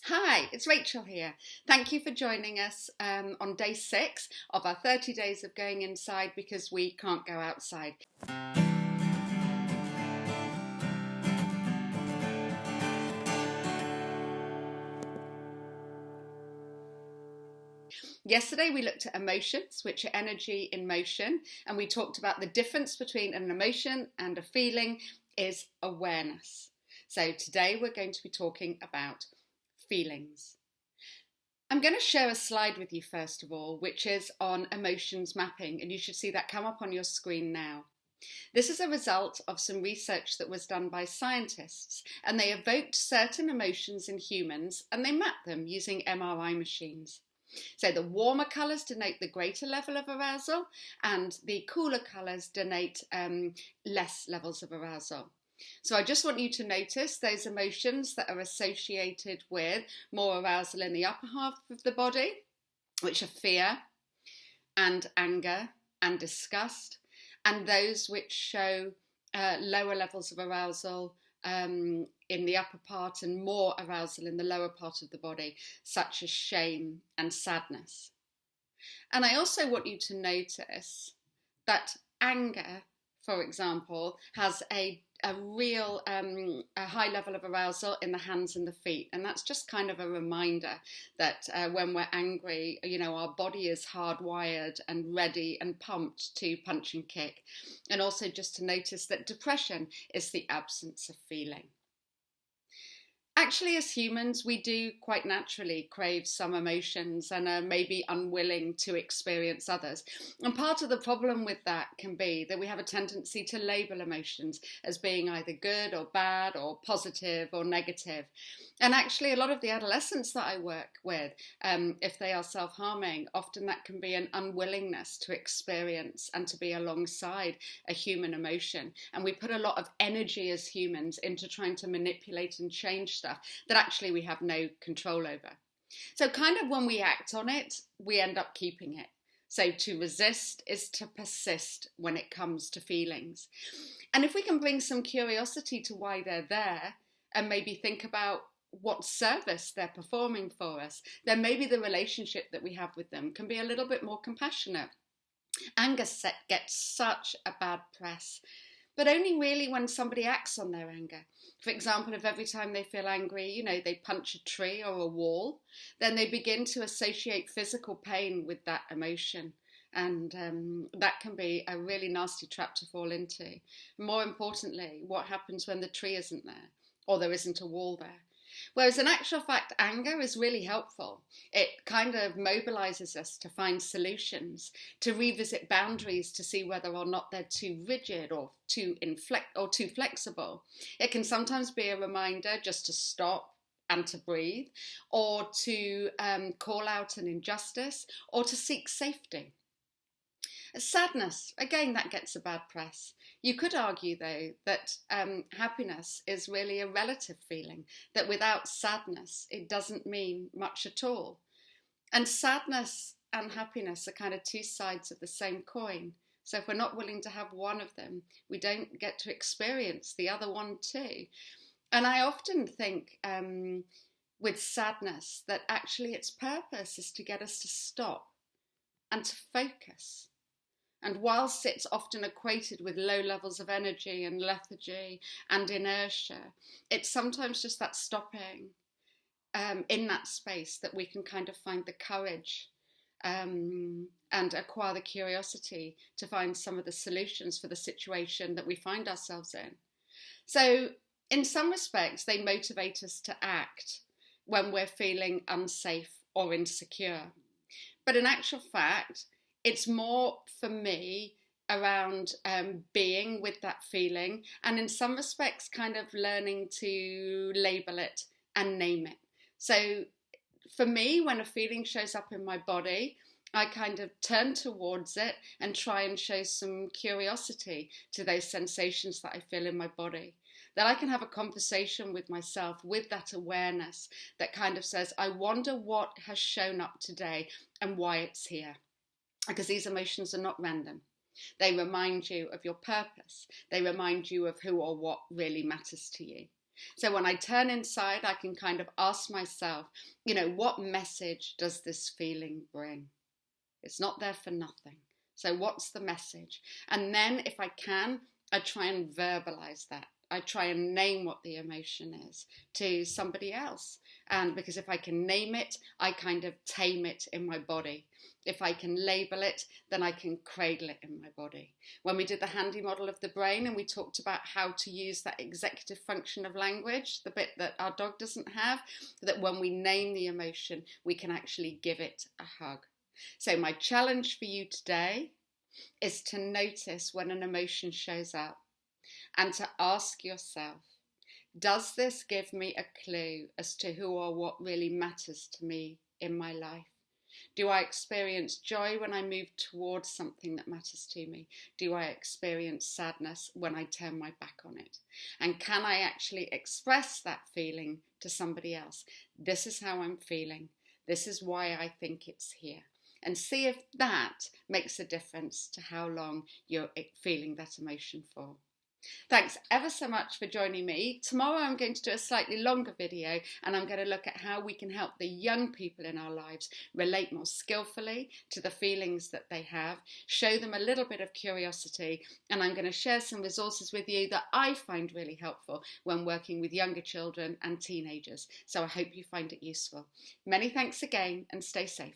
Hi, it's Rachel here. Thank you for joining us on day 6 of our 30 days of going inside because we can't go outside. Yesterday we looked at emotions, which are energy in motion, and we talked about the difference between an emotion and a feeling is awareness. So today we're going to be talking about feelings. I'm going to share a slide with you first of all, which is on emotions mapping, and you should see that come up on your screen now. This is a result of some research that was done by scientists, and they evoked certain emotions in humans and they mapped them using MRI machines. So the warmer colours denote the greater level of arousal, and the cooler colours denote less levels of arousal. So I just want you to notice those emotions that are associated with more arousal in the upper half of the body, which are fear and anger and disgust, and those which show lower levels of arousal in the upper part and more arousal in the lower part of the body, such as shame and sadness. And I also want you to notice that anger, for example, has a real a high level of arousal in the hands and the feet, and that's just kind of a reminder that when we're angry, our body is hardwired and ready and pumped to punch and kick. And also just to notice that depression is the absence of feeling. Actually, as humans, we do quite naturally crave some emotions and are maybe unwilling to experience others. And part of the problem with that can be that we have a tendency to label emotions as being either good or bad or positive or negative. And actually, a lot of the adolescents that I work with, if they are self-harming, often that can be an unwillingness to experience and to be alongside a human emotion. And we put a lot of energy as humans into trying to manipulate and change stuff that actually we have no control over. So kind of when we act on it, we end up keeping it. So to resist is to persist when it comes to feelings. And if we can bring some curiosity to why they're there and maybe think about what service they're performing for us, then maybe the relationship that we have with them can be a little bit more compassionate. Anger gets such a bad press, but only really when somebody acts on their anger. For example, if every time they feel angry, they punch a tree or a wall, then they begin to associate physical pain with that emotion. And that can be a really nasty trap to fall into. More importantly, what happens when the tree isn't there or there isn't a wall there? Whereas in actual fact, anger is really helpful. It kind of mobilizes us to find solutions, to revisit boundaries to see whether or not they're too rigid or too too flexible. It can sometimes be a reminder just to stop and to breathe, or to call out an injustice, or to seek safety. Sadness, again, that gets a bad press. You could argue, though, that happiness is really a relative feeling, that without sadness, it doesn't mean much at all. And sadness and happiness are kind of two sides of the same coin. So if we're not willing to have one of them, we don't get to experience the other one too. And I often think with sadness that actually its purpose is to get us to stop and to focus. And whilst it's often equated with low levels of energy and lethargy and inertia, it's sometimes just that stopping in that space that we can kind of find the courage and acquire the curiosity to find some of the solutions for the situation that we find ourselves in. So in some respects, they motivate us to act when we're feeling unsafe or insecure. But in actual fact, it's more, for me, around being with that feeling, and in some respects kind of learning to label it and name it. So for me, when a feeling shows up in my body, I kind of turn towards it and try and show some curiosity to those sensations that I feel in my body. That I can have a conversation with myself with that awareness that kind of says, I wonder what has shown up today and why it's here. Because these emotions are not random. They remind you of your purpose. They remind you of who or what really matters to you. So when I turn inside, I can kind of ask myself, what message does this feeling bring? It's not there for nothing. So what's the message? And then if I can, I try and verbalize that. I try and name what the emotion is to somebody else. And because if I can name it, I kind of tame it in my body. If I can label it, then I can cradle it in my body. When we did the handy model of the brain and we talked about how to use that executive function of language, the bit that our dog doesn't have, that when we name the emotion, we can actually give it a hug. So my challenge for you today is to notice when an emotion shows up and to ask yourself, does this give me a clue as to who or what really matters to me in my life? Do I experience joy when I move towards something that matters to me? Do I experience sadness when I turn my back on it? And can I actually express that feeling to somebody else? This is how I'm feeling. This is why I think it's here. And see if that makes a difference to how long you're feeling that emotion for. Thanks ever so much for joining me. Tomorrow I'm going to do a slightly longer video and I'm going to look at how we can help the young people in our lives relate more skillfully to the feelings that they have, show them a little bit of curiosity, and I'm going to share some resources with you that I find really helpful when working with younger children and teenagers. So I hope you find it useful. Many thanks again and stay safe.